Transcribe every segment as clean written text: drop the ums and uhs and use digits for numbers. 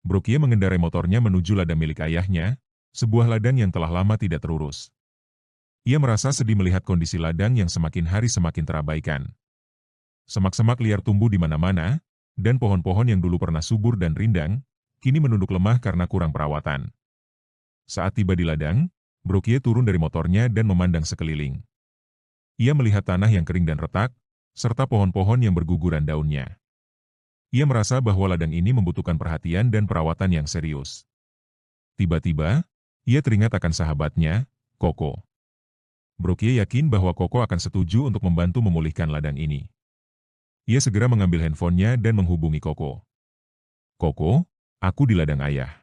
Brokie mengendarai motornya menuju ladang milik ayahnya, sebuah ladang yang telah lama tidak terurus. Ia merasa sedih melihat kondisi ladang yang semakin hari semakin terabaikan. Semak-semak liar tumbuh di mana-mana, dan pohon-pohon yang dulu pernah subur dan rindang, kini menunduk lemah karena kurang perawatan. Saat tiba di ladang, Brokie turun dari motornya dan memandang sekeliling. Ia melihat tanah yang kering dan retak, serta pohon-pohon yang berguguran daunnya. Ia merasa bahwa ladang ini membutuhkan perhatian dan perawatan yang serius. Tiba-tiba, ia teringat akan sahabatnya, Koko. Brokie yakin bahwa Koko akan setuju untuk membantu memulihkan ladang ini. Ia segera mengambil handphonenya dan menghubungi Koko. Koko, aku di ladang ayah.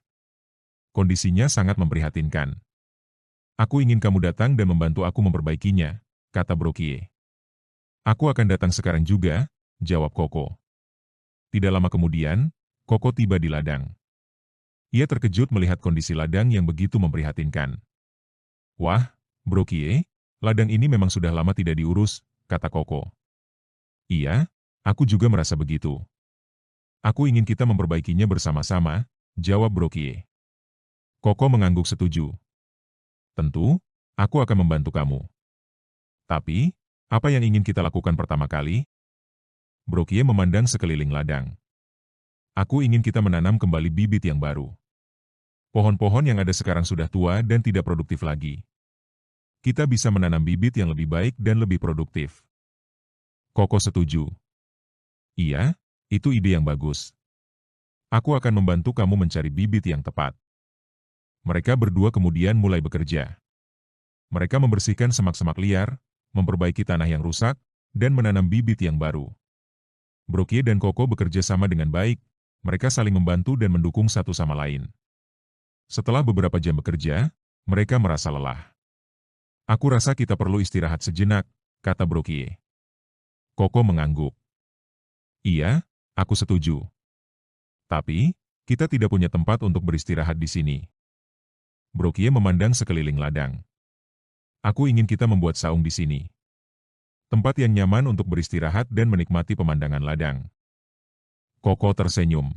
Kondisinya sangat memprihatinkan. Aku ingin kamu datang dan membantu aku memperbaikinya, kata Brokie. Aku akan datang sekarang juga, jawab Koko. Tidak lama kemudian, Koko tiba di ladang. Ia terkejut melihat kondisi ladang yang begitu memprihatinkan. Wah, Brokie, ladang ini memang sudah lama tidak diurus, kata Koko. Iya, aku juga merasa begitu. Aku ingin kita memperbaikinya bersama-sama, jawab Brokie. Koko mengangguk setuju. Tentu, aku akan membantu kamu. Tapi, apa yang ingin kita lakukan pertama kali? Brokie memandang sekeliling ladang. Aku ingin kita menanam kembali bibit yang baru. Pohon-pohon yang ada sekarang sudah tua dan tidak produktif lagi. Kita bisa menanam bibit yang lebih baik dan lebih produktif. Koko setuju. Iya, itu ide yang bagus. Aku akan membantu kamu mencari bibit yang tepat. Mereka berdua kemudian mulai bekerja. Mereka membersihkan semak-semak liar, memperbaiki tanah yang rusak, dan menanam bibit yang baru. Brokie dan Koko bekerja sama dengan baik, mereka saling membantu dan mendukung satu sama lain. Setelah beberapa jam bekerja, mereka merasa lelah. Aku rasa kita perlu istirahat sejenak, kata Brokie. Koko mengangguk. Iya, aku setuju. Tapi, kita tidak punya tempat untuk beristirahat di sini. Brokie memandang sekeliling ladang. Aku ingin kita membuat saung di sini. Tempat yang nyaman untuk beristirahat dan menikmati pemandangan ladang. Koko tersenyum.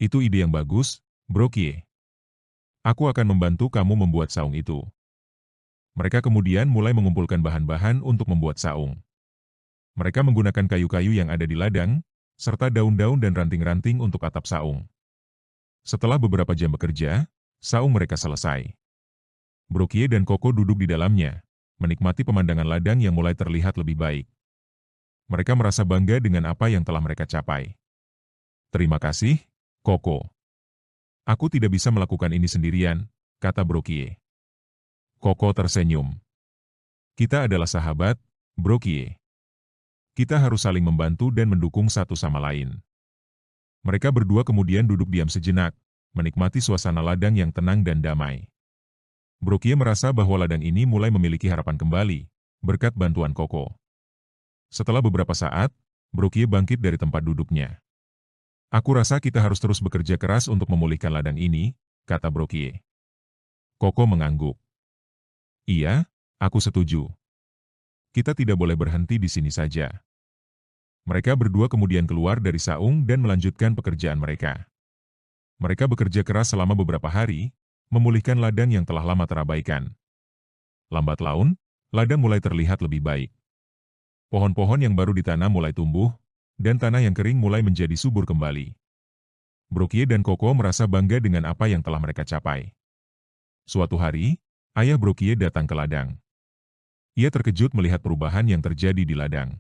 Itu ide yang bagus, Brokie. Aku akan membantu kamu membuat saung itu. Mereka kemudian mulai mengumpulkan bahan-bahan untuk membuat saung. Mereka menggunakan kayu-kayu yang ada di ladang, serta daun-daun dan ranting-ranting untuk atap saung. Setelah beberapa jam bekerja, saung mereka selesai. Brokie dan Koko duduk di dalamnya, menikmati pemandangan ladang yang mulai terlihat lebih baik. Mereka merasa bangga dengan apa yang telah mereka capai. Terima kasih, Koko. Aku tidak bisa melakukan ini sendirian, kata Brokie. Koko tersenyum. Kita adalah sahabat, Brokie. Kita harus saling membantu dan mendukung satu sama lain. Mereka berdua kemudian duduk diam sejenak, menikmati suasana ladang yang tenang dan damai. Brokie merasa bahwa ladang ini mulai memiliki harapan kembali, berkat bantuan Koko. Setelah beberapa saat, Brokie bangkit dari tempat duduknya. Aku rasa kita harus terus bekerja keras untuk memulihkan ladang ini, kata Brokie. Koko mengangguk. Iya, aku setuju. Kita tidak boleh berhenti di sini saja. Mereka berdua kemudian keluar dari saung dan melanjutkan pekerjaan mereka. Mereka bekerja keras selama beberapa hari, memulihkan ladang yang telah lama terabaikan. Lambat laun, ladang mulai terlihat lebih baik. Pohon-pohon yang baru ditanam mulai tumbuh, dan tanah yang kering mulai menjadi subur kembali. Brokie dan Koko merasa bangga dengan apa yang telah mereka capai. Suatu hari, ayah Brokie datang ke ladang. Ia terkejut melihat perubahan yang terjadi di ladang.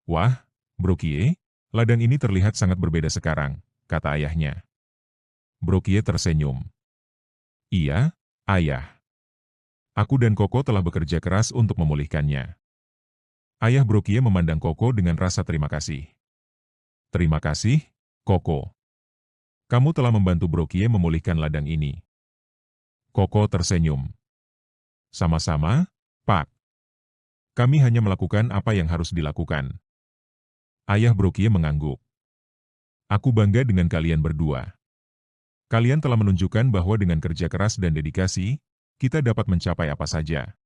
Wah, Brokie, ladang ini terlihat sangat berbeda sekarang, kata ayahnya. Brokie tersenyum. Iya, ayah. Aku dan Koko telah bekerja keras untuk memulihkannya. Ayah Brokie memandang Koko dengan rasa terima kasih. Terima kasih, Koko. Kamu telah membantu Brokie memulihkan ladang ini. Koko tersenyum. Sama-sama, Pak. Kami hanya melakukan apa yang harus dilakukan. Ayah Brokie mengangguk. Aku bangga dengan kalian berdua. Kalian telah menunjukkan bahwa dengan kerja keras dan dedikasi, kita dapat mencapai apa saja.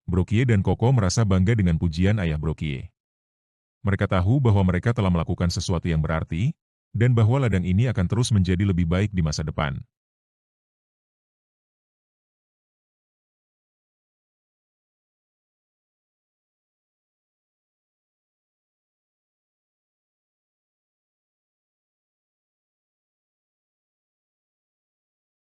Brokie dan Koko merasa bangga dengan pujian ayah Brokie. Mereka tahu bahwa mereka telah melakukan sesuatu yang berarti, dan bahwa ladang ini akan terus menjadi lebih baik di masa depan.